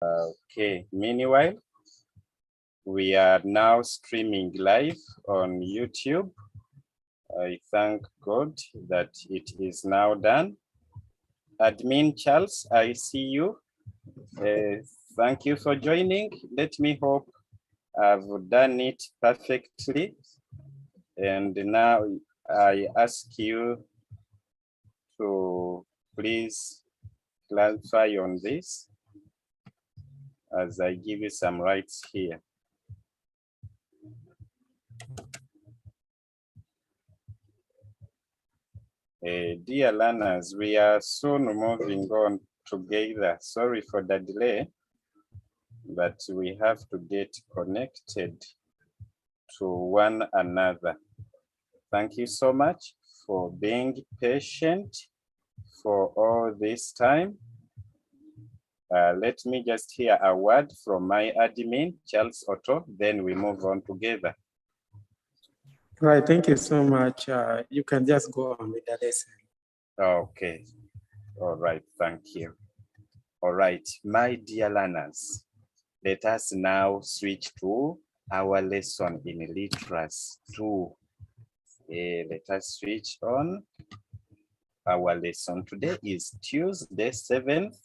Okay, meanwhile, we are now streaming live on YouTube. I thank God that it is now done. Admin Charles, I see you. Thank you for joining. Let me hope I've done it perfectly. And now I ask you to please clarify on this as I give you some rights here. Dear learners, we are soon moving on together. Sorry for the delay, but we have to get connected to one another. Thank you so much for being patient for all this time. Let me just hear a word from my admin, Charles Otto, then we move on together. Right, thank you so much. You can just go on with the lesson. Okay, all right, thank you. All right, my dear learners, let us now switch to our lesson in Literacy Two. Let us switch on our lesson. Today is Tuesday, 7th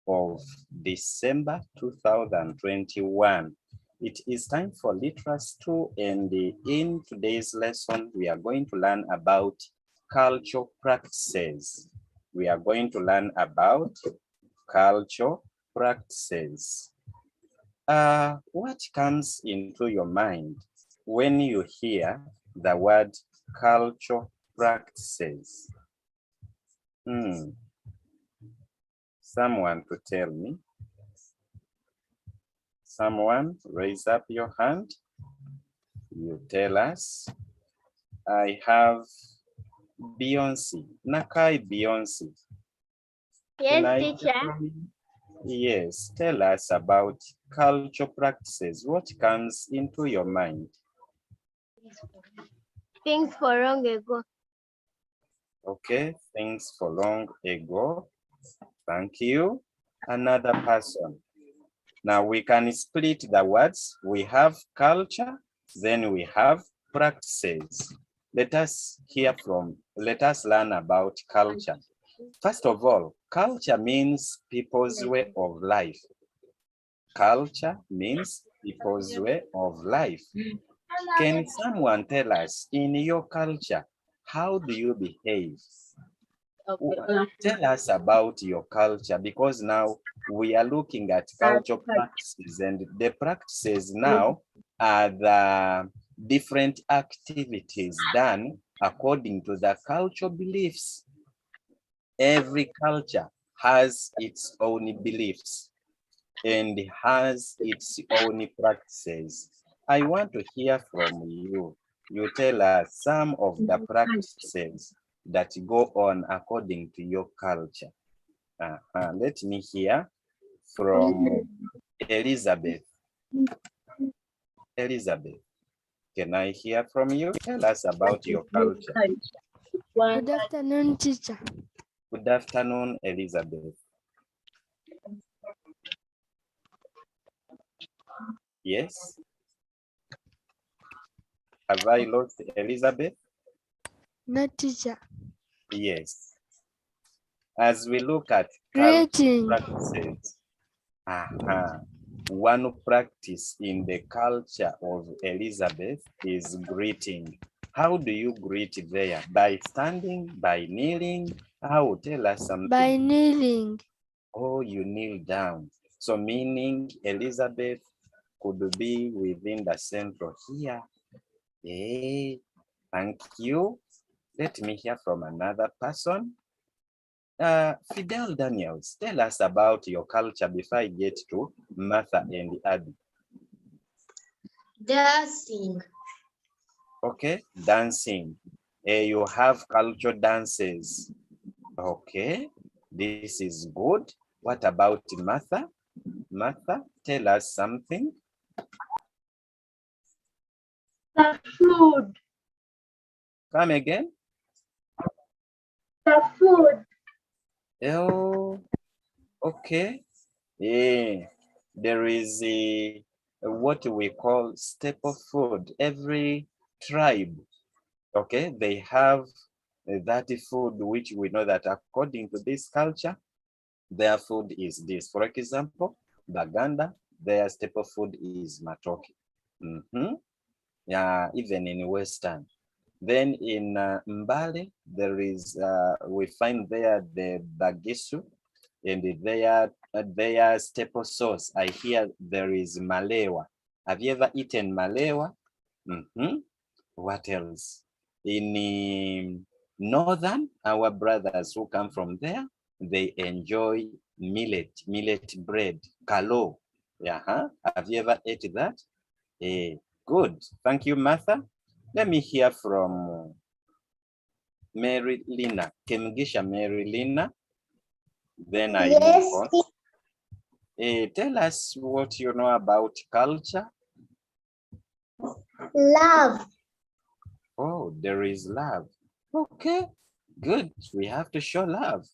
of December 2021. It is time for Literacy Two, and in today's lesson, we are going to learn about cultural practices. We are going to learn about cultural practices. What comes into your mind when you hear the word cultural practices? Someone to tell me. Someone raise up your hand. You tell us. I have Beyonce. Nakai Beyonce. Yes, teacher. Yes, tell us about cultural practices. What comes into your mind? Things for long ago. Okay, things for long ago. Thank you. Another person. Now we can split the words. We have culture, then we have practices. Let us learn about culture. First of all, culture means people's way of life. Culture means people's way of life. Can someone tell us, in your culture, how do you behave? Tell us about your culture, because now we are looking at cultural practices, and the practices now are the different activities done according to the cultural beliefs. Every culture has its own beliefs and has its own practices. I want to hear from you. You tell us some of the practices that go on according to your culture. Let me hear from Elizabeth. Elizabeth, can I hear from you? Tell us about your culture. Good afternoon, teacher. Good afternoon, Elizabeth. Yes? Have I lost Elizabeth? No, teacher. Yes. As we look at Greeting. practices, one practice in the culture of Elizabeth is greeting. How do you greet there? By standing, by kneeling? How? Tell us something. By kneeling. Oh, you kneel down. So meaning Elizabeth could be within the center here. Hey, thank you. Let me hear from another person. Fidel Daniels, tell us about your culture before I get to Martha and Abby. Dancing. Okay, dancing. You have cultural dances. Okay, this is good. What about Martha? Martha, tell us something. The food. Come again. The food. Oh, okay. Yeah. there is what we call staple food. Every tribe, okay, they have that food which we know that according to this culture, their food is this. For example, Baganda, their staple food is matoke. Yeah, even in Western. Then in Mbale, there is, we find there the bagisu, and their staple sauce. I hear there is malewa. Have you ever eaten malewa? What else? In Northern, our brothers who come from there, they enjoy millet bread, kalo. Yeah, have you ever ate that? Good. Thank you, Martha. Let me hear from Mary Lina. Kemgisha Mary Lina. Then I move on. Tell us what you know about culture. Love. Oh, there is love. Okay, good. We have to show love.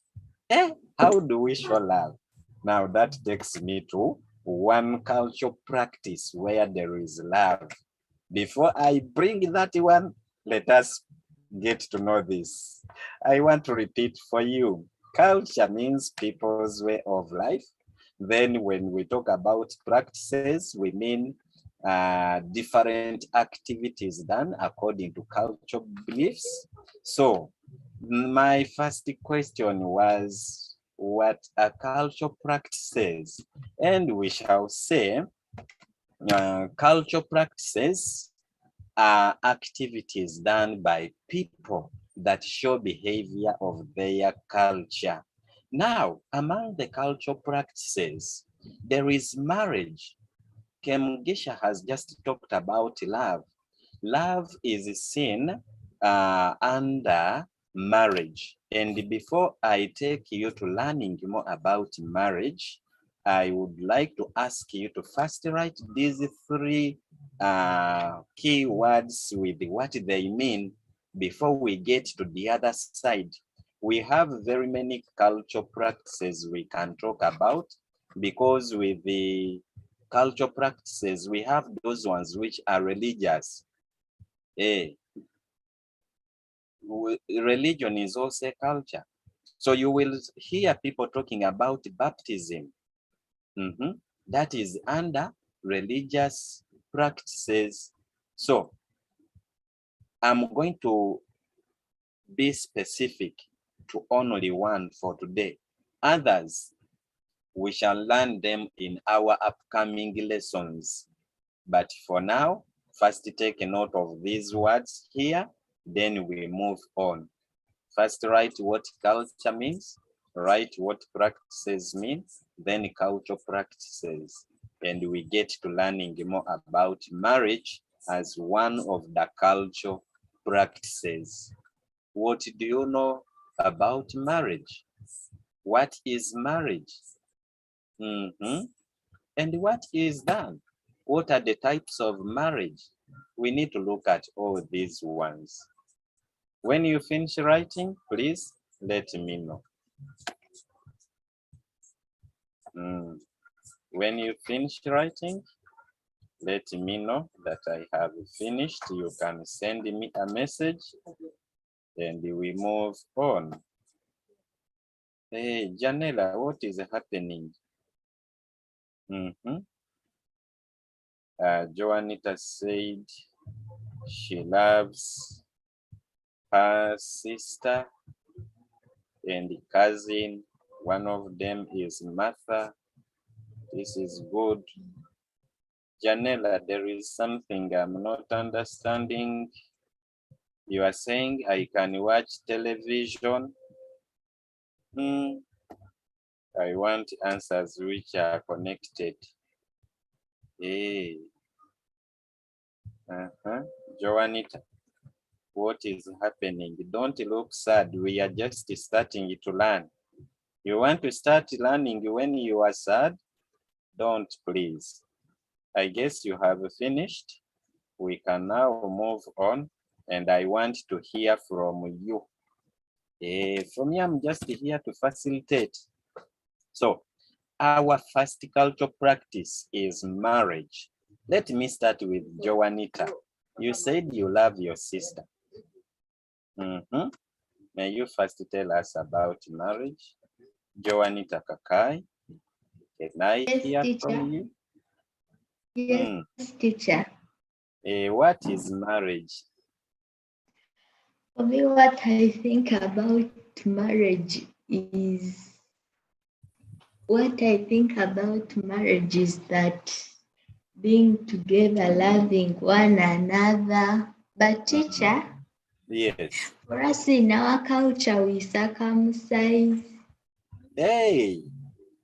How do we show love? Now that takes me to one cultural practice where there is love. Before I bring that one, let us get to know this. I want to repeat for you. Culture means people's way of life. Then when we talk about practices, we mean different activities done according to cultural beliefs. So my first question was, what are cultural practices? And we shall say cultural practices are activities done by people that show behavior of their culture. Now, among the cultural practices, there is marriage. Kemgisha has just talked about love. Love is seen under marriage. And before I take you to learning more about marriage, I would like to ask you to first write these three key words with what they mean before we get to the other side. We have very many cultural practices we can talk about, because with the cultural practices, we have those ones which are religious. Religion is also a culture. So you will hear people talking about baptism. That is under religious practices. So I'm going to be specific to only one for today. Others, we shall learn them in our upcoming lessons. But for now, first take a note of these words here, then we move on. First write what culture means, write what practices means, then cultural practices. And we get to learning more about marriage as one of the cultural practices. What do you know about marriage? What is marriage? And what is done? What are the types of marriage? We need to look at all these ones. When you finish writing, please let me know. When you finish writing, let me know that I have finished. You can send me a message and we move on. Hey, Janela, what is happening? Joanita said she loves her sister and cousin. One of them is Martha. This is good. Janela, there is something I'm not understanding. You are saying I can watch television. I want answers which are connected. Joanita, what is happening? Don't look sad. We are just starting to learn. You want to start learning when you are sad? Don't, please. I guess you have finished. We can now move on, and I want to hear from you. For me, I'm just here to facilitate. So Our first cultural practice is marriage. Let me start with Joanita. You said you love your sister. May you first tell us about marriage? Joanita Kakai, can I hear from you? Yes, teacher. What is marriage? For me, what I think about marriage is that being together, loving one another. But teacher, Yes. for us in our culture, we circumcise. Hey,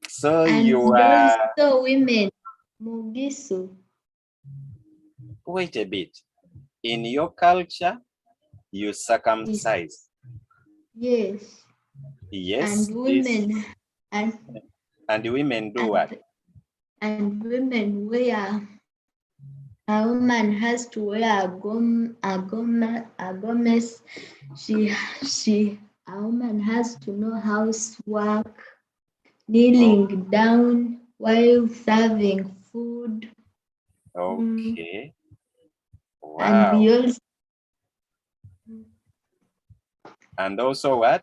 so And you are, also women, mugisu. wait a bit. In your culture, you circumcise. Yes. Yes. And women And women do what? And women wear. A woman has to wear a gomes. A woman has to know housework, kneeling down while serving food. Okay. And we Wow. also And also what?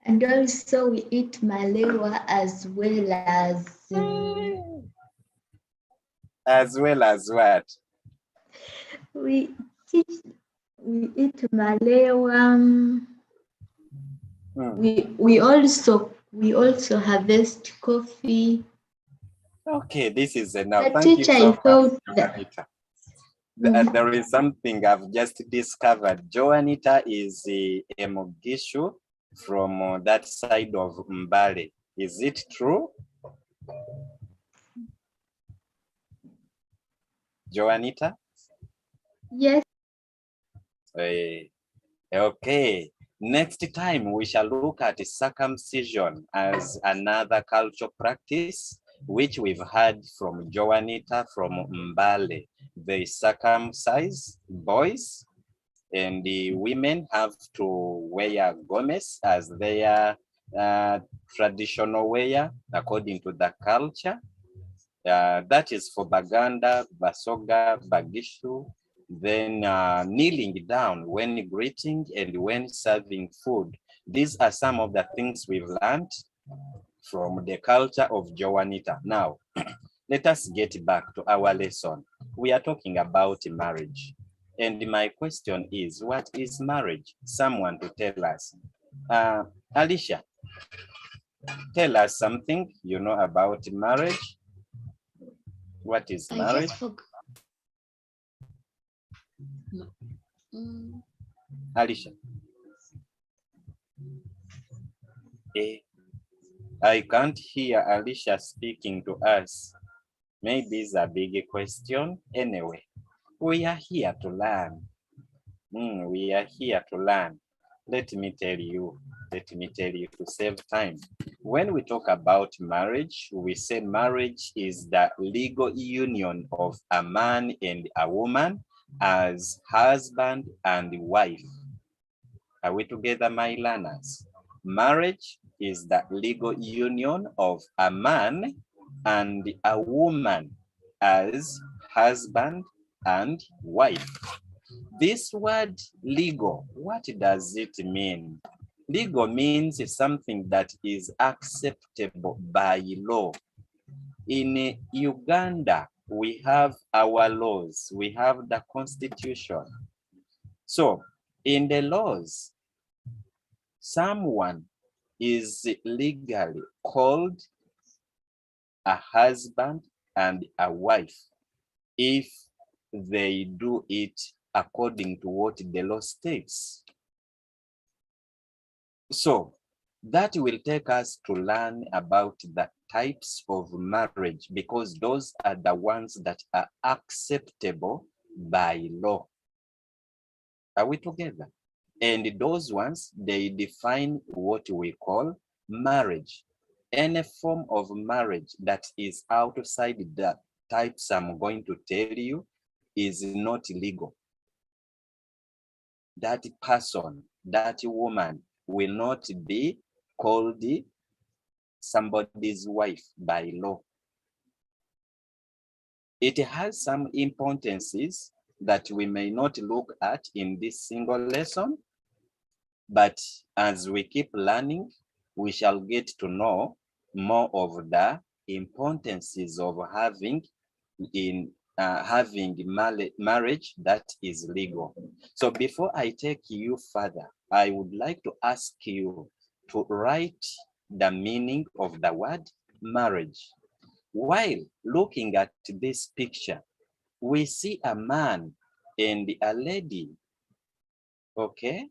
we eat malewa as well as what? we eat malewa. We also harvest coffee. Okay, this is enough. The Thank you teacher, so I much, thought Joanita. There is something I've just discovered. Joanita is a Mogishu from that side of Mbale. Is it true? Joanita? Yes. Okay. Next time we shall look at circumcision as another cultural practice, which we've heard from Joanita from Mbale. They circumcise boys, and the women have to wear gomes as their traditional wear according to the culture. That is for Baganda, Basoga, Bagishu. Then kneeling down when greeting and when serving food. These are some of the things we've learned from the culture of Joanita. Now, let us get back to our lesson. We are talking about marriage. And my question is, what is marriage? Someone to tell us. Alicia, tell us something you know about marriage. What is marriage? Alicia. I can't hear Alicia speaking to us. Maybe it's a big question. Anyway, we are here to learn. We are here to learn. Let me tell you to save time. When we talk about marriage, we say marriage is the legal union of a man and a woman as husband and wife. Are we together, my learners? Marriage is the legal union of a man and a woman as husband and wife. This word legal, what does it mean? Legal means something that is acceptable by law. In Uganda, we have our laws, we have the constitution. So in the laws, someone is legally called a husband and a wife if they do it according to what the law states. So that will take us to learn about the types of marriage, because those are the ones that are acceptable by law. Are we together? And those ones, they define what we call marriage. Any form of marriage that is outside the types I'm going to tell you is not legal. That person, that woman will not be called somebody's wife by law. It has some importances that we may not look at in this single lesson, but as we keep learning, we shall get to know more of the importances of having marriage that is legal. So before I take you further, I would like to ask you to write the meaning of the word marriage. While looking at this picture, we see a man and a lady. Okay,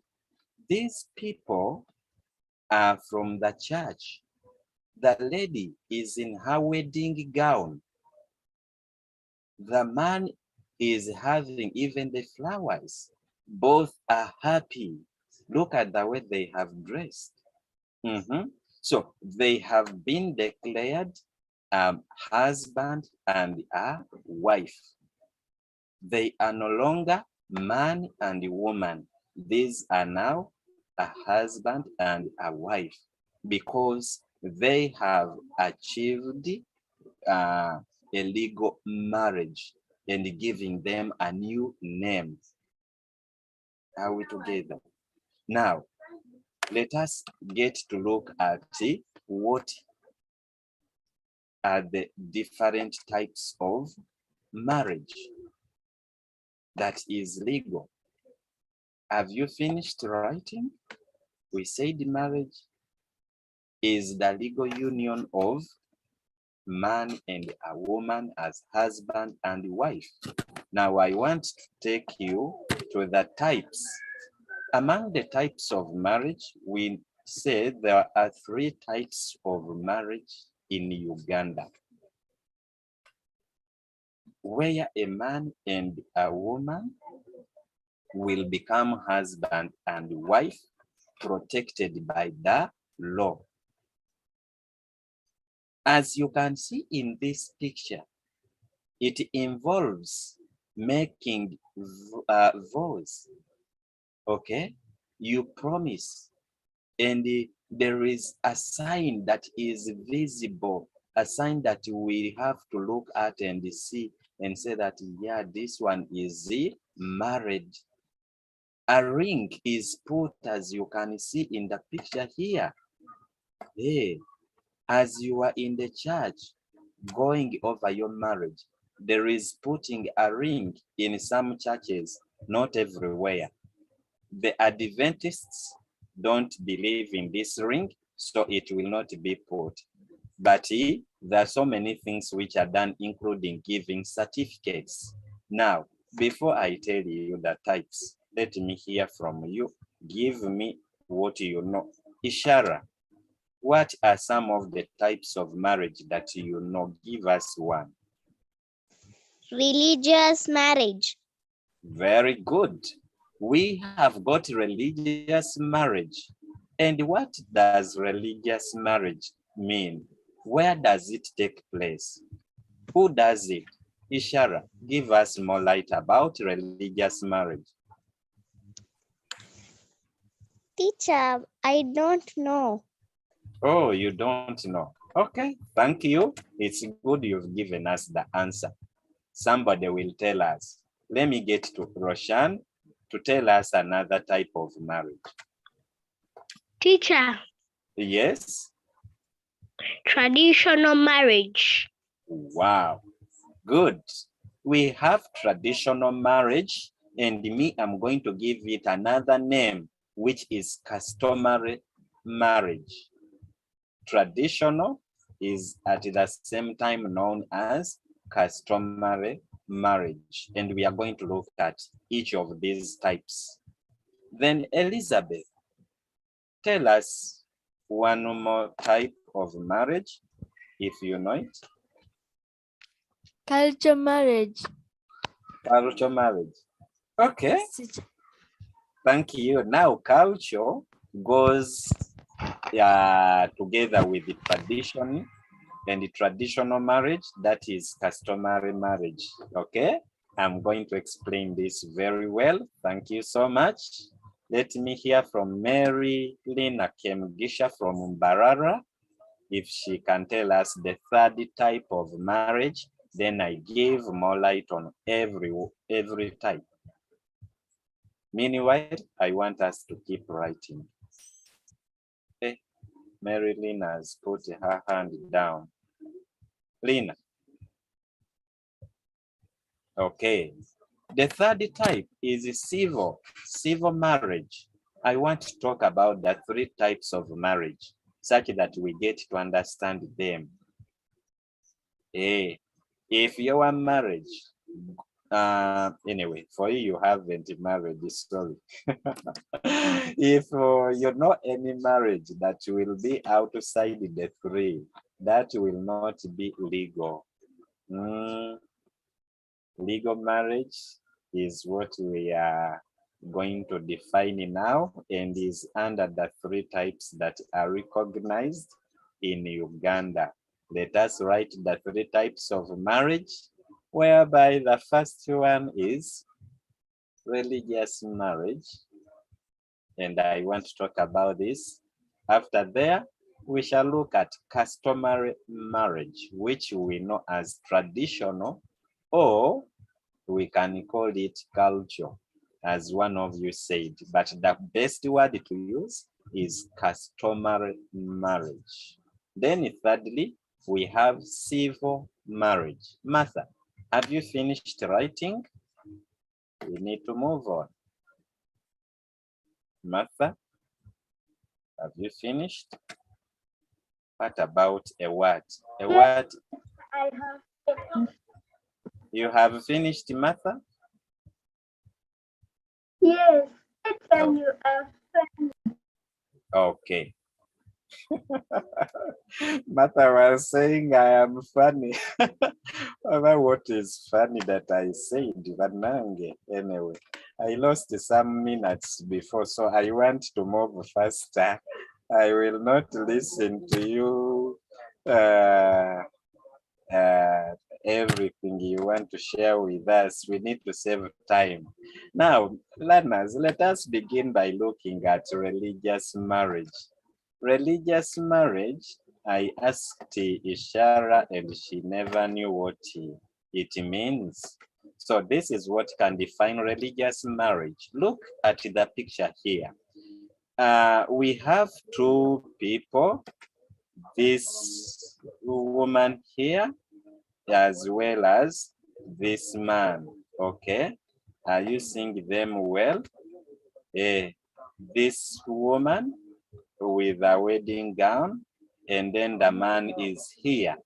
these people are from the church. The lady is in her wedding gown. The man is having even the flowers. Both are happy. Look at the way they have dressed. So they have been declared husband and a wife. They are no longer man and woman. These are now a husband and a wife because they have achieved a legal marriage and giving them a new name. Are we together? Now, let us get to look at what are the different types of marriage that is legal. Have you finished writing? We said marriage is the legal union of man and a woman as husband and wife. Now I want to take you to the types. Among the types of marriage, we say there are 3 types of marriage in Uganda, where a man and a woman will become husband and wife protected by the law. As you can see in this picture, it involves making vows. Okay, you promise, and there is a sign that is visible, a sign that we have to look at and see and say that, yeah, this one is married. A ring is put, as you can see in the picture here. Hey, as you are in the church going over your marriage, there is putting a ring in some churches, not everywhere. The Adventists don't believe in this ring, so it will not be put. But there are so many things which are done, including giving certificates. Now, before I tell you the types, let me hear from you. Give me what you know. Ishara, what are some of the types of marriage that you know? Give us one. Religious marriage. Very good. We have got religious marriage. And what does religious marriage mean? Where does it take place? Who does it? Ishara, give us more light about religious marriage. Teacher, I don't know. Oh, you don't know. Okay, thank you. It's good you've given us the answer. Somebody will tell us. Let me get to Roshan to tell us another type of marriage. Teacher, Yes? traditional marriage. Wow, good. We have traditional marriage, and me, I'm going to give it another name, which is customary marriage. Traditional is at the same time known as customary marriage, and we are going to look at each of these types. Then Elizabeth, tell us one more type of marriage, if you know it. Culture marriage. Culture marriage. Okay, thank you. Now culture goes together with the tradition and the traditional marriage, that is customary marriage. Okay, I'm going to explain this very well. Thank you so much. Let me hear from Mary Lina Kemgisha from Mbarara. If she can tell us the third type of marriage, then I give more light on every type. Meanwhile, I want us to keep writing. Okay. Marilyn has put her hand down. Lina. Okay. The third type is civil marriage. I want to talk about the three types of marriage such that we get to understand them. If your marriage, anyway, for you haven't married, sorry. If you know any marriage that will be outside the three, that will not be legal. Legal marriage is what we are going to define now and is under the three types that are recognized in Uganda. Let us write the three types of marriage, whereby the first one is religious marriage. And I want to talk about this. After there, we shall look at customary marriage, which we know as traditional, or we can call it culture, as one of you said. But the best word to use is customary marriage. Then thirdly, we have civil marriage. Martha, have you finished writing? We need to move on. Martha, have you finished? What about a word? A word? I have. You have finished, Martha? Yes, and you are. Okay. Martha was saying I am funny. What is funny that I said, Vanange? Anyway, I lost some minutes before, so I want to move faster. I will not listen to you everything you want to share with us. We need to save time. Now, learners, let us begin by looking at religious marriage. Religious marriage, I asked Ishara and she never knew what it means. So this is what can define religious marriage. Look at the picture here. We have two people, this woman here, as well as this man, okay? Are you seeing them well? This woman with a wedding gown, and then the man is here.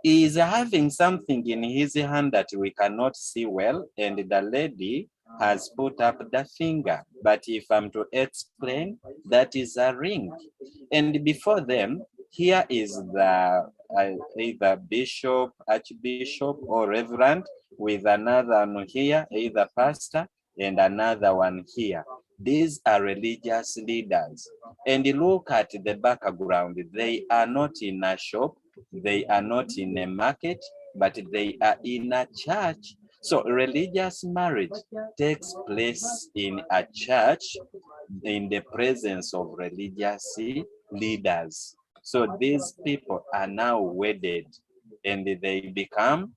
He is having something in his hand that we cannot see well, and the lady has put up the finger. But if I'm to explain, that is a ring. And before them, here is the either bishop, archbishop, or reverend, with another one here, either pastor, and another one here. These are religious leaders. And look at the background. They are not in a shop, they are not in a market, but they are in a church. So religious marriage takes place in a church in the presence of religious leaders. So these people are now wedded and they become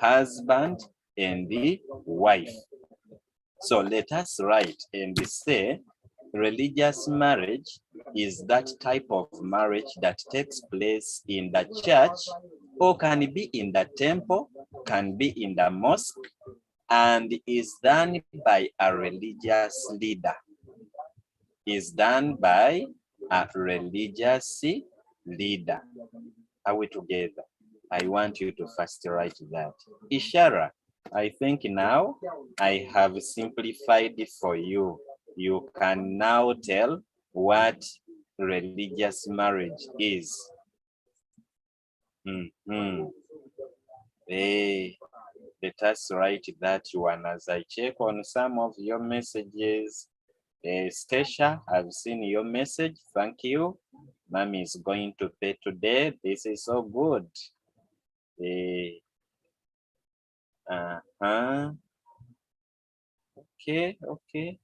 husband and the wife. So let us write and say religious marriage is that type of marriage that takes place in the church, or can be in the temple, can be in the mosque, and is done by a religious leader. Is done by a religious leader. Are we together? I want you to first write that. Ishara, I think now I have simplified it for you. You can now tell what religious marriage is. Let us write that one as I check on some of your messages. Stacia, I've seen your message. Thank you. Mommy is going to pay today. This is so good. Okay.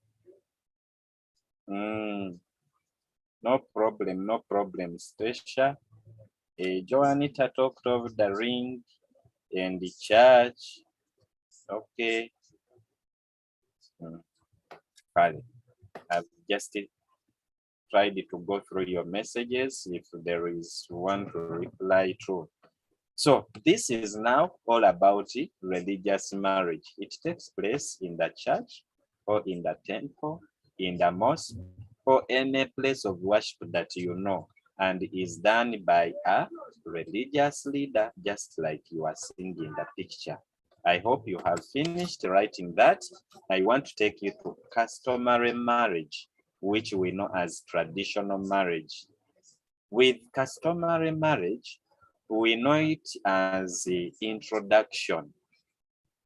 No problem, Stacia. Joanita talked of the ring and the church. Okay. Fine. I've just tried to go through your messages if there is one to reply to. So this is now all about religious marriage. It takes place in the church or in the temple, in the mosque, or any place of worship that you know, and is done by a religious leader, just like you are seeing in the picture. I hope you have finished writing that. I want to take you to customary marriage, which we know as traditional marriage. With customary marriage, we know it as the introduction.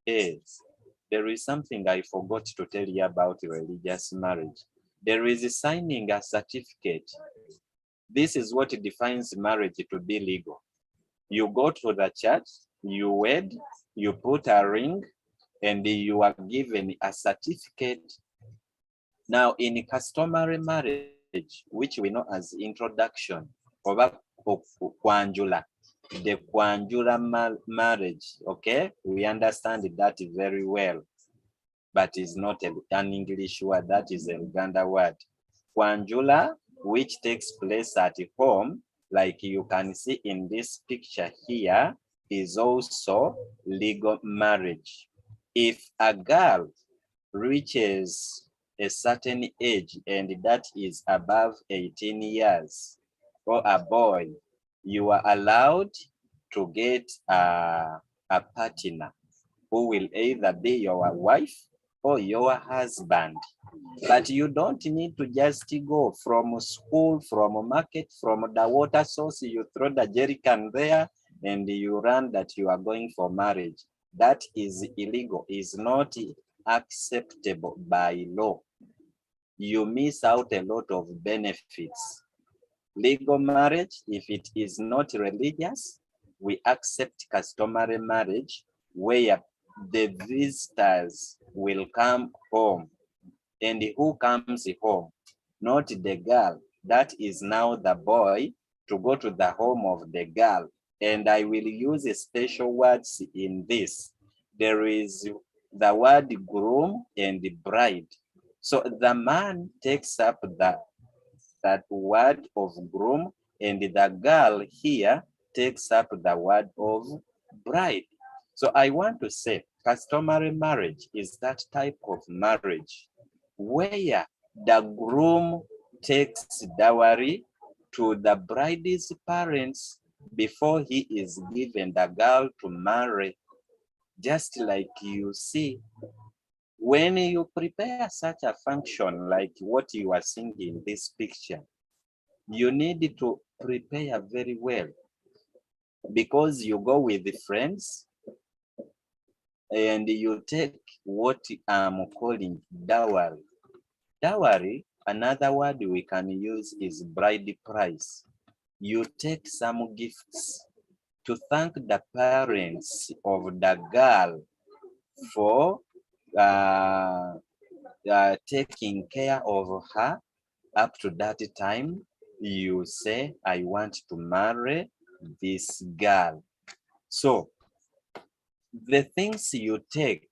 Yes, there is something I forgot to tell you about religious marriage. There is signing a certificate. This is what defines marriage to be legal. You go to the church, you wed, you put a ring, and you are given a certificate. Now, in customary marriage, which we know as introduction, the Kwanjula marriage, okay? We understand that very well, but it's not an English word, that is a Uganda word. Kwanjula, which takes place at home, like you can see in this picture here, is also legal marriage. If a girl reaches a certain age and that is above 18 years, or a boy, you are allowed to get a partner who will either be your wife or your husband. But you don't need to just go from school, from market, from the water source, you throw the jerrycan there and you run that you are going for marriage. That is illegal, is not acceptable by law. You miss out a lot of benefits. Legal marriage, if it is not religious, we accept customary marriage where the visitors will come home. And who comes home? Not the girl. That is now the boy to go to the home of the girl. And I will use special words in this. There is the word groom and bride. So the man takes up that word of groom, and the girl here takes up the word of bride. So I want to say customary marriage is that type of marriage where the groom takes dowry to the bride's parents before he is given the girl to marry. Just like you see, when you prepare such a function like what you are seeing in this picture, you need to prepare very well, because you go with the friends and you take what I'm calling dowry. Dowry, another word we can use is bride price. You take some gifts to thank the parents of the girl for taking care of her up to that time. You say, I want to marry this girl. So the things you take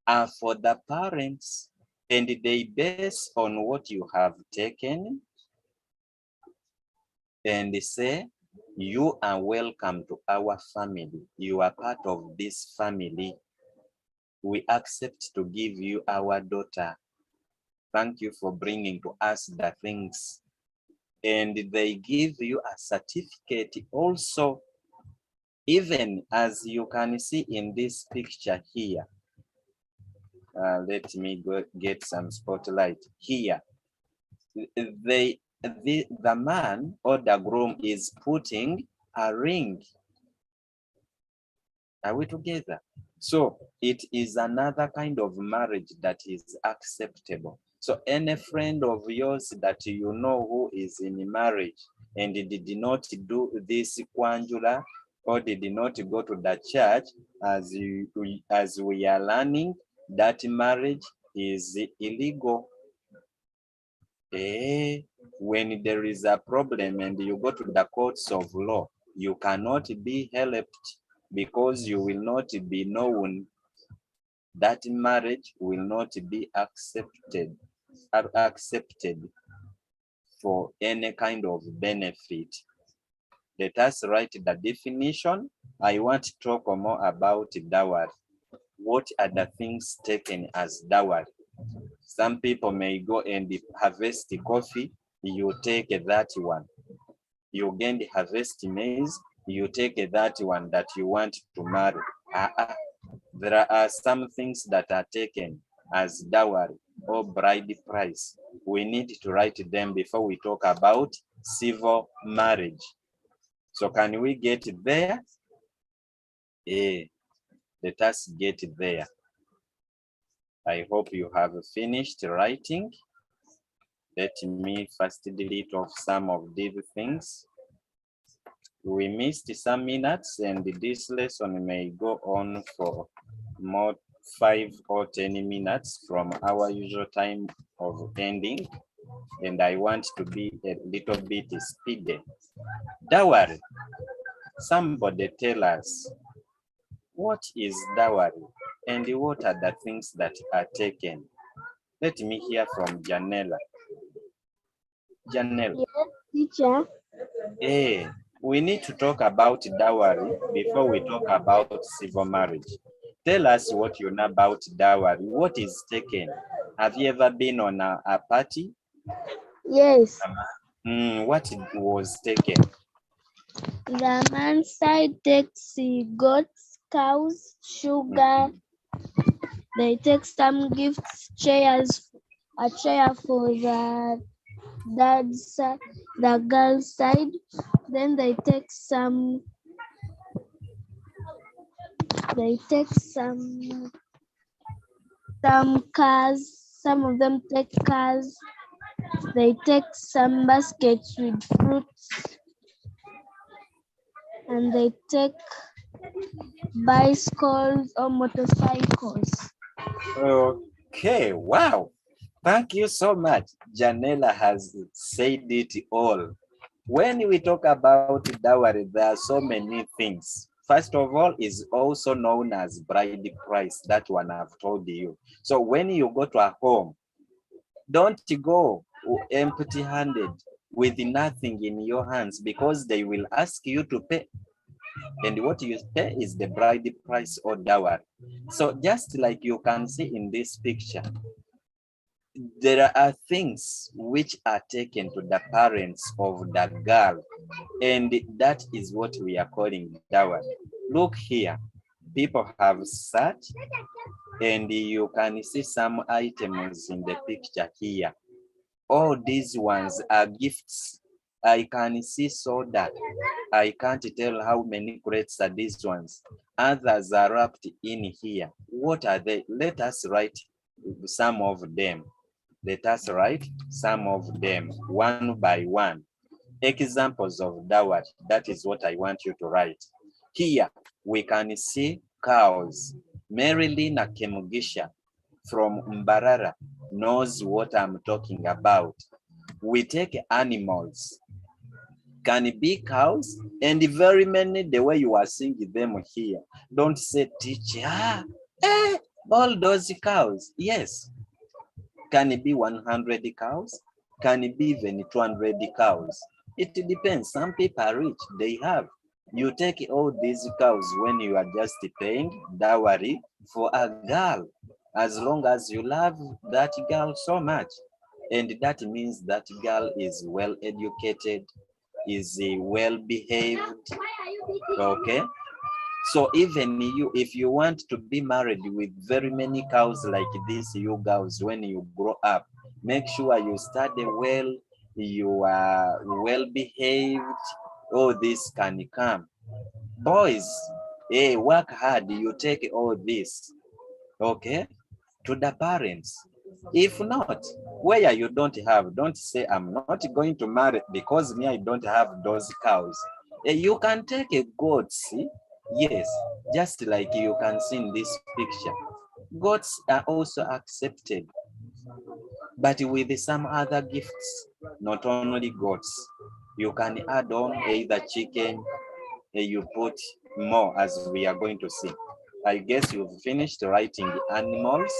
are for the parents, and they base on what you have taken and say, you are welcome to our family. You are part of this family. We accept to give you our daughter. Thank you for bringing to us the things. And they give you a certificate also, even as you can see in this picture here. Let me go get some spotlight here. The man or the groom is putting a ring. Are we together? So it is another kind of marriage that is acceptable. So any friend of yours that you know who is in marriage and did not do this kwanjula, or did not go to the church, as we are learning, that marriage is illegal. When there is a problem and you go to the courts of law, you cannot be helped because you will not be known. That marriage will not be accepted for any kind of benefit. Let us write the definition. I want to talk more about dowry. What are the things taken as dowry? Some people may go and harvest coffee, you take that one. You gain harvest maize, you take that one that you want to marry. There are some things that are taken as dowry or bride price. We need to write them before we talk about civil marriage. So can we get there? Let us get there. I hope you have finished writing. Let me first delete off some of these things. We missed some minutes and this lesson may go on for more 5 or 10 minutes from our usual time of ending. And I want to be a little bit speedy. Dowry. Somebody tell us, what is dowry and what are the things that are taken? Let me hear from Janella. Janella. Yes, teacher. We need to talk about dowry before we talk about civil marriage. Tell us what you know about dowry. What is taken? Have you ever been on a party? Yes. What was taken? The man's side takes goats, cows, sugar. They take some gifts, chairs, a chair for the dad's side, the girl's side. Then they take some cars. Some of them take cars. They take some baskets with fruits. And they take bicycles or motorcycles. Okay, wow. Thank you so much. Janella has said it all. When we talk about dowry, there are so many things. First of all, is also known as bride price. That one I've told you. So when you go to a home, don't go empty-handed with nothing in your hands because they will ask you to pay. And what you pay is the bride price or dowry. So just like you can see in this picture, there are things which are taken to the parents of the girl, and that is what we are calling dowry. Look here, people have sat, and you can see some items in the picture here. All these ones are gifts. I can see soda. I can't tell how many crates are these ones. Others are wrapped in here. What are they? Let us write some of them. Let us write some of them one by one. Examples of dowry. That is what I want you to write. Here we can see cows. Marilyn Kemugisha from Mbarara knows what I'm talking about. We take animals, can be cows, and very many the way you are seeing them here. Don't say, teacher, all those cows. Yes. Can it be 100 cows? Can it be even 200 cows? It depends. Some people are rich, they have. You take all these cows when you are just paying dowry for a girl, as long as you love that girl so much. And that means that girl is well educated, is well behaved, okay? So even you, if you want to be married with very many cows like this, you girls, when you grow up, make sure you study well, you are well behaved, all this can come. Boys, work hard, you take all this, okay, to the parents. If not, where you don't have, don't say, I'm not going to marry because me, I don't have those cows. You can take a goat, see? Yes, just like you can see in this picture. Goats are also accepted. but with some other gifts, not only goats. You can add on either chicken, you put more as we are going to see. I guess you've finished writing the animals.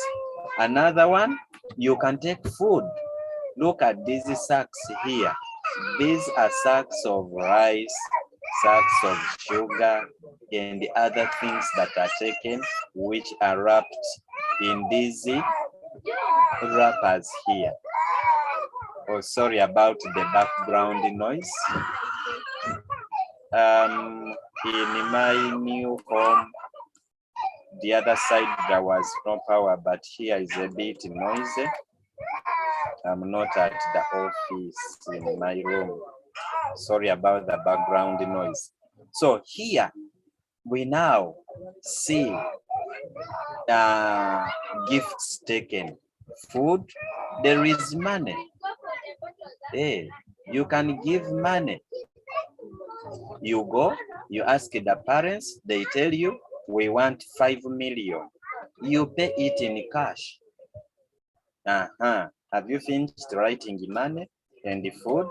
Another one, you can take food. Look at these sacks here. These are sacks of rice, sacks of sugar, and the other things that are taken, which are wrapped in these wrappers here. Oh, sorry about the background noise. In my new home, the other side there was no power, but here is a bit noisy. I'm not at the office in my room. Sorry about the background noise. So here we now see gifts taken, food, there is money. Hey, you can give money. You go, you ask the parents, they tell you, we want 5 million. You pay it in cash. Have you finished writing the money and the food?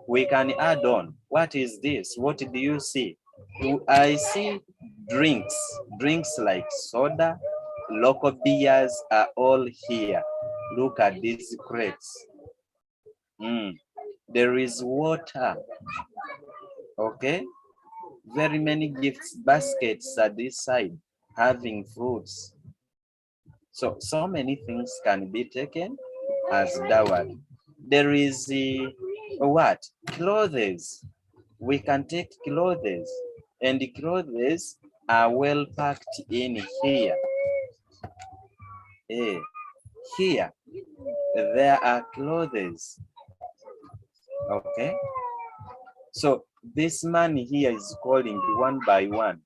We can add on. What is this? What do you see? I see drinks. Drinks like soda, local beers are all here. Look at these crates. There is water. Okay. Very many gifts baskets at this side having fruits. So many things can be taken as dowry. There is what? Clothes. We can take clothes, and the clothes are well packed in here. Here, there are clothes. Okay. So this man here is calling one by one.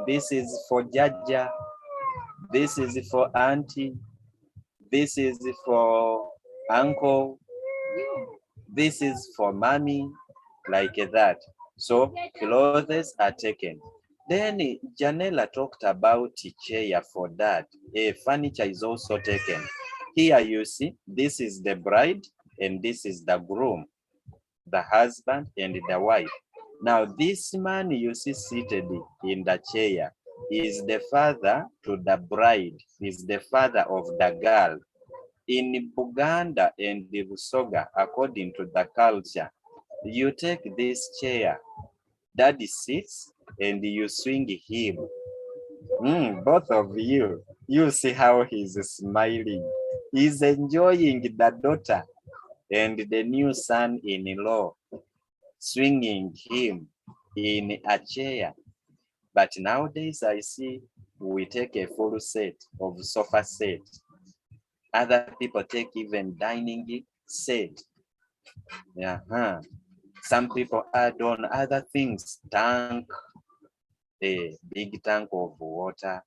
This is for Jaja. This is for auntie. This is for uncle. This is for mommy, like that. So clothes are taken. Then Janela talked about chair for dad. Furniture is also taken. Here you see, this is the bride and this is the groom, the husband and the wife. Now this man you see seated in the chair is the father to the bride, is the father of the girl. In Buganda and the Busoga, according to the culture, you take this chair, daddy sits and you swing him. Both of you, you see how he's smiling. He's enjoying the daughter and the new son-in-law, swinging him in a chair. But nowadays I see we take a full set of sofa set. Other people take even dining set. Some people add on other things, tank, a big tank of water.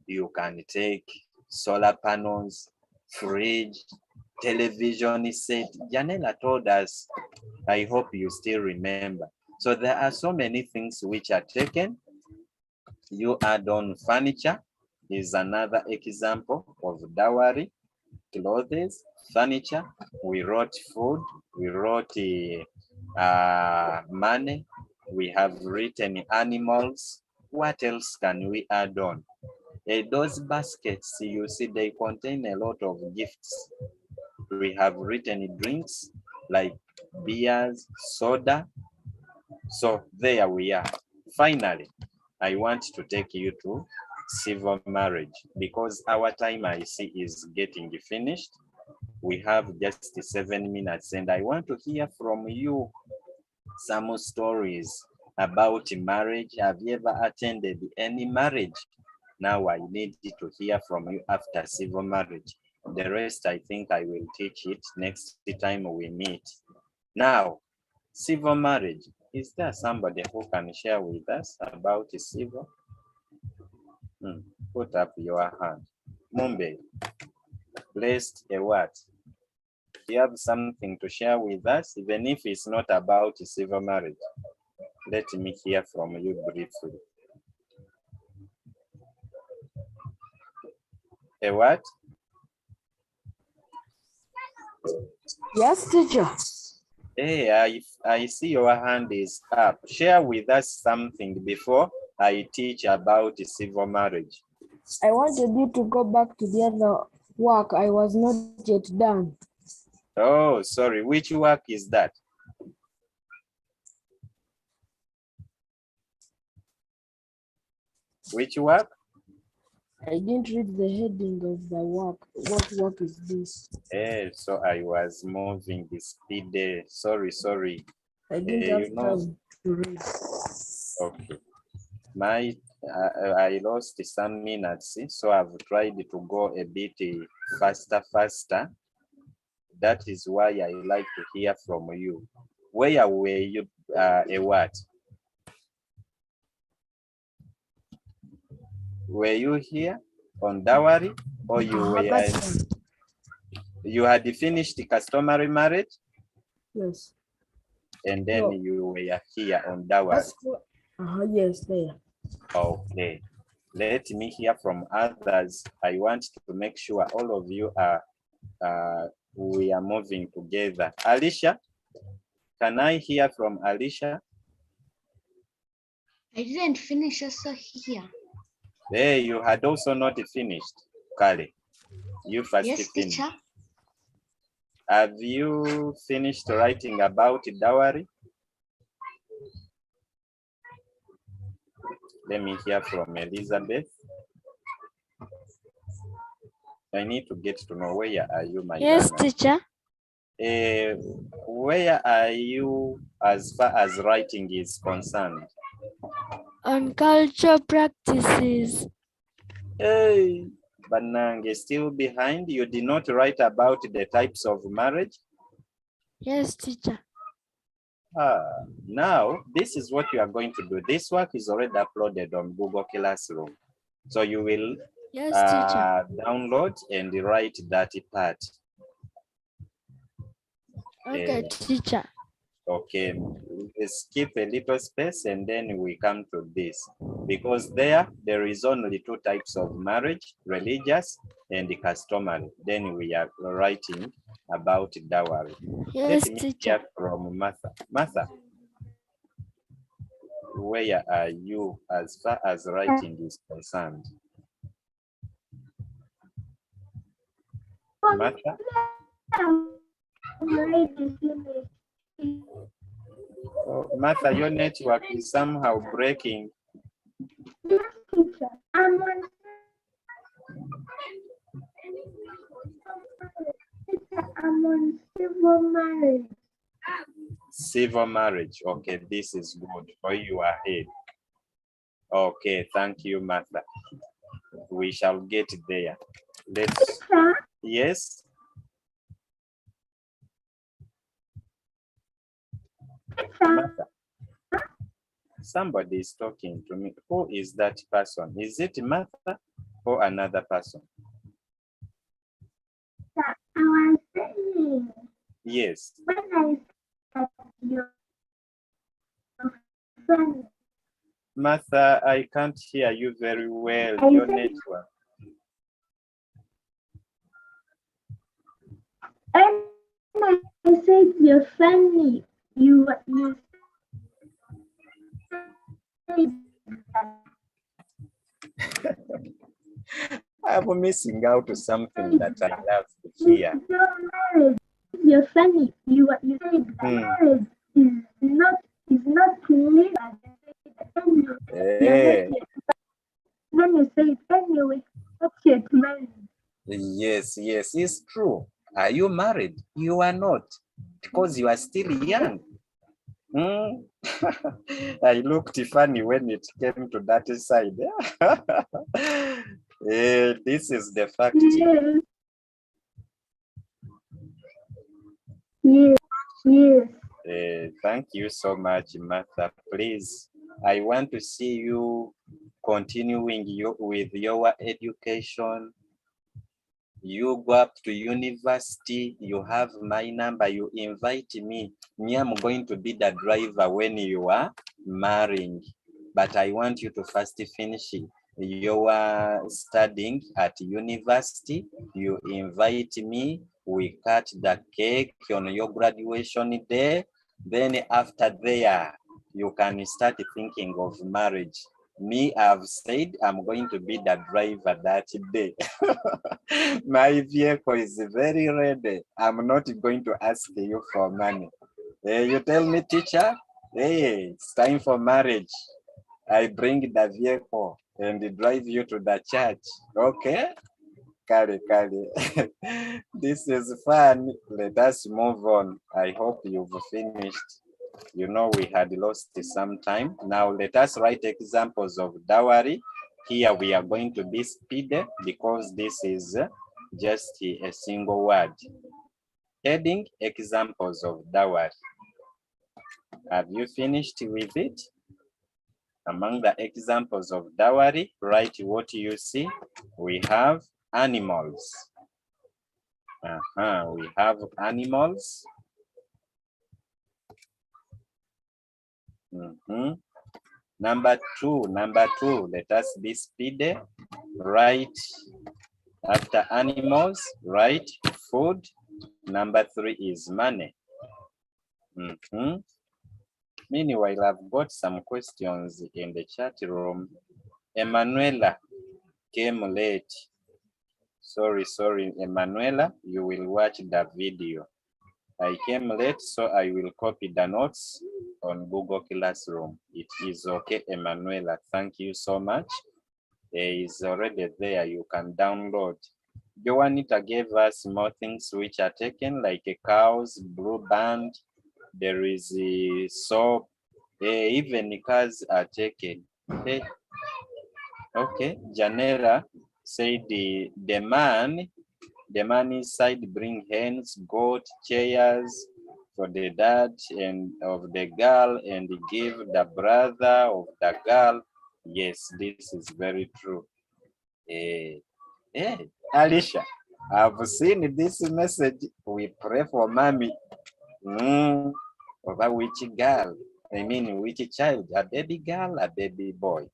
You can take solar panels, fridge, television set. Janela told us, I hope you still remember. So there are so many things which are taken. You add on furniture is another example of dowry. Clothes, furniture, we wrote food, we wrote money, we have written animals. What else can we add on? Those baskets, you see, they contain a lot of gifts. We have written drinks like beers, soda. So there we are. Finally, I want to take you to civil marriage because our time I see is getting finished. We have just 7 minutes and I want to hear from you some stories about marriage. Have you ever attended any marriage? Now I need to hear from you after civil marriage. The rest I think I will teach it next time we meet. Now, civil marriage. Is there somebody who can share with us about civil? Put up your hand. Mumbe, blessed a what? Do you have something to share with us, even if it's not about civil marriage? Let me hear from you briefly. A what? Yes, teacher. Hey, I see your hand is up. Share with us something before I teach about civil marriage. I wanted you to go back to the other work. I was not yet done. Oh, sorry. Which work is that? Which work? I didn't read the heading of the work. What work is this? So I was moving the speed there. Sorry. I didn't have You know, time to read. okay. I lost some minutes, so I've tried to go a bit faster. That is why I like to hear from you. Where were you a what? Were you here on dowry, or you had finished the customary marriage? Yes. And then No. you were here on dowry. Yes, there. Okay. Let me hear from others. I want to make sure all of you are we are moving together. Alicia, can I hear from Alicia? I didn't finish also here. Hey, you had also not finished. Kale, you first Yes, finished. teacher. Have you finished writing about dowry? Let me hear from Elizabeth. I need to get to know where are you, my Yes, learner? teacher. Where are you as far as writing is concerned? On cultural practices. Hey, Banange, still behind. You did not write about the types of marriage. Yes, teacher. Now, this is what you are going to do. This work is already uploaded on Google Classroom. So you will Yes, teacher. download and write that part. Okay, teacher. Okay, skip a little space and then we come to this. Because there is only two types of marriage, religious and customary. Then we are writing about dowry. Yes, Let me teacher. hear from Martha. Martha, where are you as far as writing is concerned? Martha? Oh, Martha, your network is somehow breaking. I'm on civil marriage. Civil marriage. Okay, this is good. For you ahead. Okay, thank you, Martha. We shall get there. Let's. Yes. Martha. Somebody is talking to me. Who is that person? Is it Martha or another person? I was saying, Yes. when I said your friend, Martha, I can't hear you very well. I Your said- network. and I said you're funny. You said I'm missing out to something that I love to hear. your marriage. You're funny. You said marriage is not clear. Hey. Then you say it anyway. Not yet married. Yes, it's true. Are you married? You are not, because you are still young. I looked funny when it came to that side. This is the fact. Yes. Thank you so much, Martha. Please, I want to see you continuing with your education. You go up to university, you have my number, you invite me. Me, I'm going to be the driver when you are marrying. But I want you to first finish your studying at university. You invite me, we cut the cake on your graduation day. Then after there, you can start thinking of marriage. Me, I've said I'm going to be the driver that day. My vehicle is very ready. I'm not going to ask you for money. You tell me, teacher, hey, it's time for marriage. I bring the vehicle and drive you to the church. Okay? Kali. This is fun. Let us move on. I hope you've finished. You know, we had lost some time. Now let us write examples of dowry. Here we are going to be speedy because this is just a single word. Heading, examples of dowry. Have you finished with it? Among the examples of dowry, write what you see. We have animals. We have animals. Number two, let us be speedy. Write after animals, write food. Number 3 is money. Meanwhile, I've got some questions in the chat room. Emanuela came late. Sorry, Emanuela, you will watch the video. I came late, so I will copy the notes on Google Classroom. It is okay, Emanuela. Thank you so much. It is already there. You can download. Joanita gave us more things which are taken, like cows, blue band. There is a soap. Even cars are taken. Okay, Janera said the man inside bring hens, goat, chairs for the dad and of the girl and give the brother of the girl. Yes, this is very true. Alicia, I've seen this message. We pray for mommy. Over which girl? I mean, which child? A baby girl, a baby boy?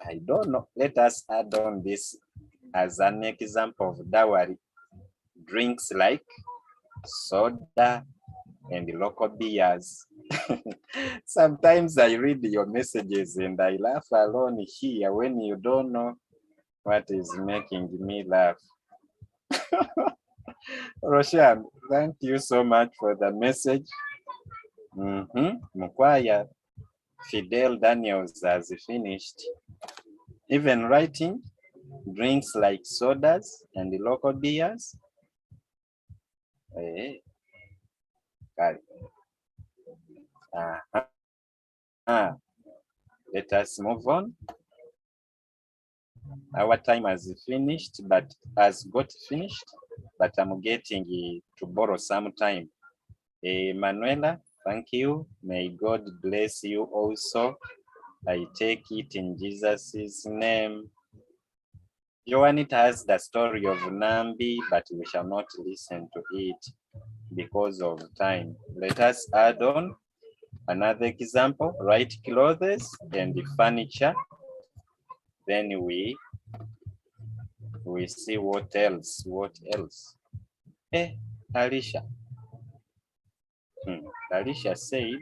I don't know. Let us add on this as an example of dowry. Drinks like soda and local beers. Sometimes I read your messages and I laugh alone here when you don't know what is making me laugh. Roshan, thank you so much for the message. Mkwaya, Fidel Daniels has finished. Even writing drinks like sodas and the local beers. Let us move on. Our time has finished, but I'm getting to borrow some time. Manuela, thank you. May God bless you also. I take it in Jesus' name. Joanita has the story of Nambi, but we shall not listen to it because of time. Let us add on another example, write clothes and the furniture. Then we see what else. Alicia. Alicia said,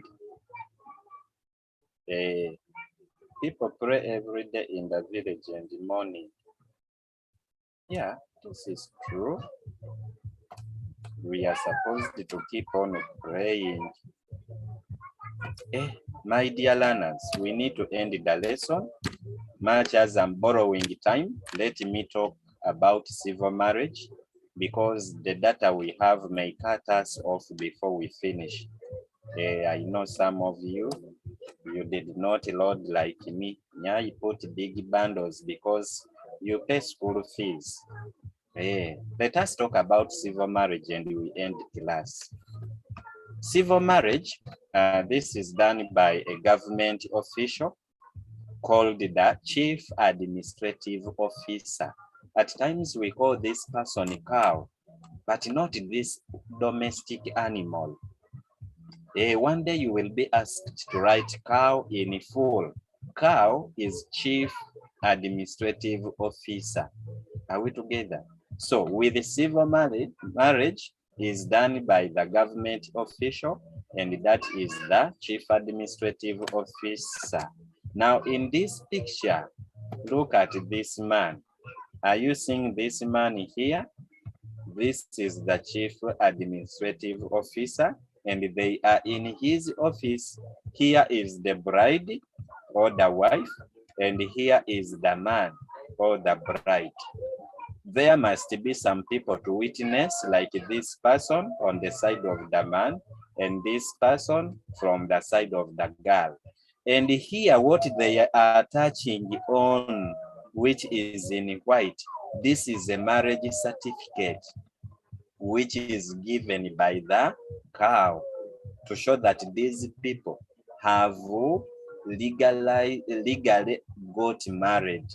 people pray every day in the village in the morning. Yeah, this is true. We are supposed to keep on praying. My dear learners, we need to end the lesson. Much as I'm borrowing time, let me talk about civil marriage because the data we have may cut us off before we finish. I know some of you did not load like me. Yeah, you put big bundles because you pay school fees. Let us talk about civil marriage and we end class. Civil marriage, this is done by a government official called the Chief Administrative Officer. At times we call this person cow, but not this domestic animal. One day you will be asked to write cow in full. Cow is Chief Administrative Officer. Are we together? So with the civil marriage, is done by the government official, and that is the chief administrative officer. Now in this picture, look at this man. Are you seeing this man here? This is the chief administrative officer, and they are in his office. Here is the bride or the wife, and here is the man or the bride. There must be some people to witness, like this person on the side of the man and this person from the side of the girl. And here what they are touching on, which is in white, this is a marriage certificate, which is given by the cow to show that these people have legally got married.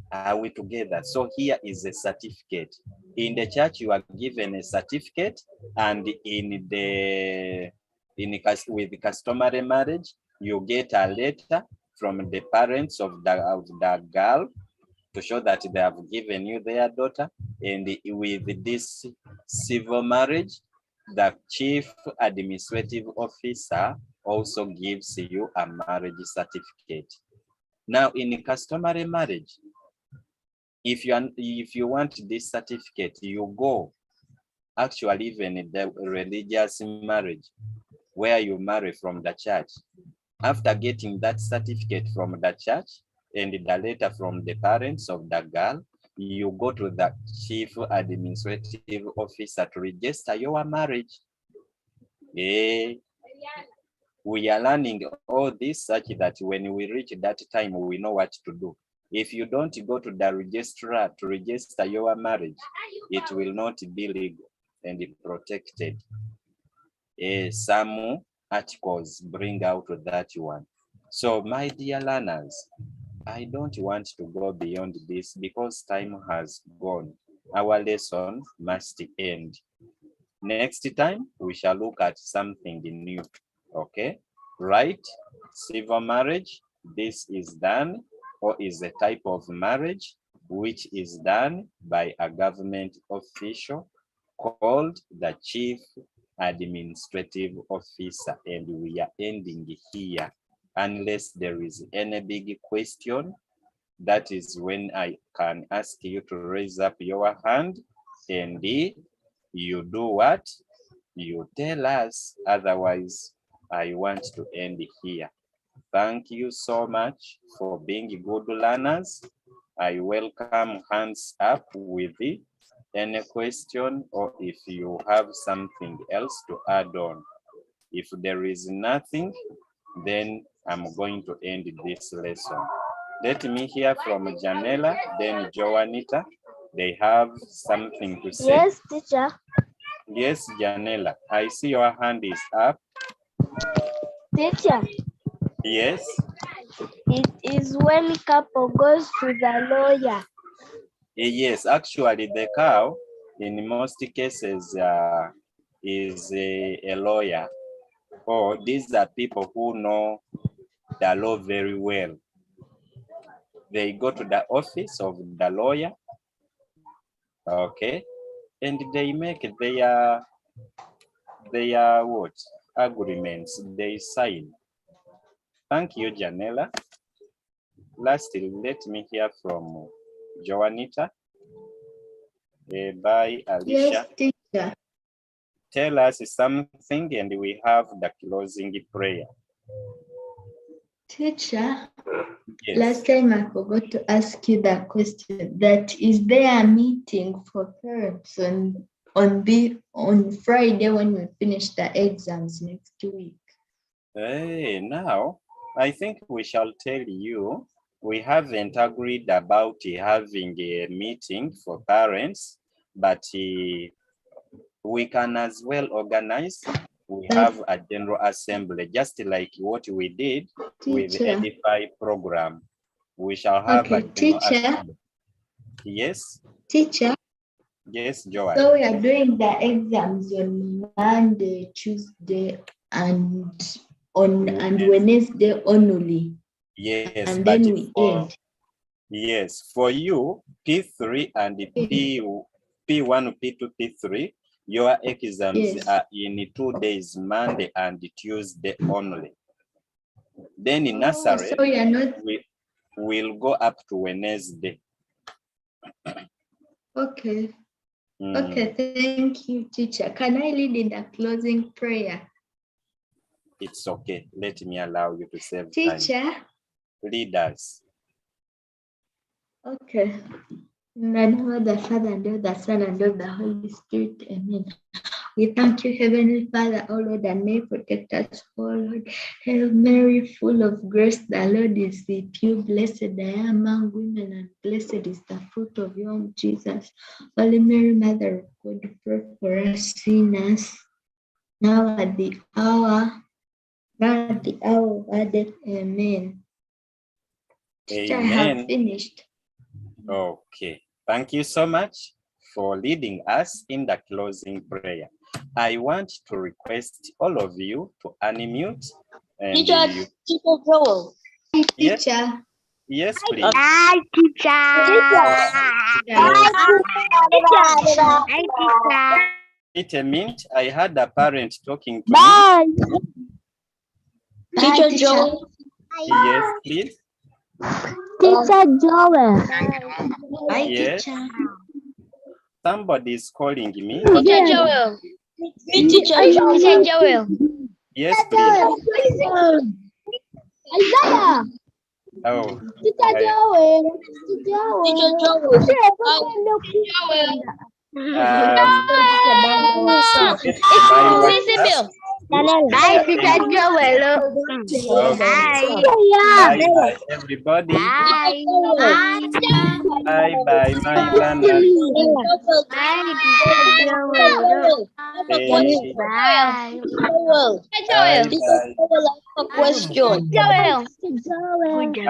Are we together? So here is a certificate. In the church, you are given a certificate, and with customary marriage, you get a letter from the parents of the girl to show that they have given you their daughter. And with this civil marriage, the chief administrative officer also gives you a marriage certificate. Now in customary marriage, if you want this certificate, you go, actually even the religious marriage, where you marry from the church. After getting that certificate from the church and the letter from the parents of the girl, you go to the chief administrative officer to register your marriage. We are learning all this such that when we reach that time, we know what to do. If you don't go to the registrar to register your marriage, it will not be legal and protected. Some articles bring out that one. So my dear learners, I don't want to go beyond this because time has gone. Our lesson must end. Next time, we shall look at something new, okay? Right? Civil marriage, this is done, or is a type of marriage which is done by a government official called the chief administrative officer, and we are ending here. Unless there is any big question, that is when I can ask you to raise up your hand, and you do what? You tell us. Otherwise, I want to end here. Thank you so much for being good learners. I welcome hands up with any question, or if you have something else to add on. If there is nothing, then I'm going to end this lesson. Let me hear from Janella, then Joanita. They have something to say. Yes, teacher. Yes, Janella, I see your hand is up. Teacher, Yes. it is when couple goes to the lawyer. Yes, actually the cow in most cases is a lawyer, or these are people who know the law very well. They go to the office of the lawyer, okay, and they make their what? Agreements, they sign. Thank you, Janella. Lastly, let me hear from Joanita. Bye, Alicia. Yes, teacher. Tell us something, and we have the closing prayer. Teacher, Yes. last time I forgot to ask you that question. That is there a meeting for parents on Friday when we finish the exams next week? Hey, now I think we shall tell you, we haven't agreed about having a meeting for parents, but we can as well organize. We have a general assembly, just like what we did with the Teacher. Edify program. We shall have a general Teacher. assembly. Yes. Teacher. Yes, Joanne. So we are doing the exams on Monday, Tuesday, and Wednesday only. Yes, and but then we end. Yes, for you, P3 and P1, P2, P3, Your exams Yes. are in 2 days, Monday and Tuesday only. Then in nursery, So you are not we'll go up to Wednesday. okay. Mm. Okay, thank you, teacher. Can I lead in the closing prayer? It's okay. Let me allow you to save time. Teacher, Lead us. okay. In the name of the Father, and of the Son, and of the Holy Spirit, amen. We thank you, Heavenly Father, O Lord, and may protect us, O Lord. Hail Mary, full of grace, the Lord is with you. Blessed I am among women, and blessed is the fruit of your womb, Jesus. Holy Mary, Mother of God, pray for us sinners, now at the hour of our death. Amen. Teacher, I have Amen. finished. Okay. Thank you so much for leading us in the closing prayer. I want to request all of you to unmute. And Teacher Joel. Yes, Teacher. yes, please. Hi, teacher. Hi, Wait a minute. I had a parent talking to Bye. Teacher Teacher Joel. me. Yes, please. Teacher Joel. Hi, Yes. teacher. Somebody is calling me. Teacher Joel. Teacher Joel. Teacher Joel. Yes, please. Isaiah. Oh, Teacher Joel. Teacher Joel. my Visible. Hi, Teacher Joel. Okay. Hi. Bye bye, everybody. Hi. Bye bye, my learners. Hi, Teacher Joel. Hey, Bye. bye bye. Question. Joel.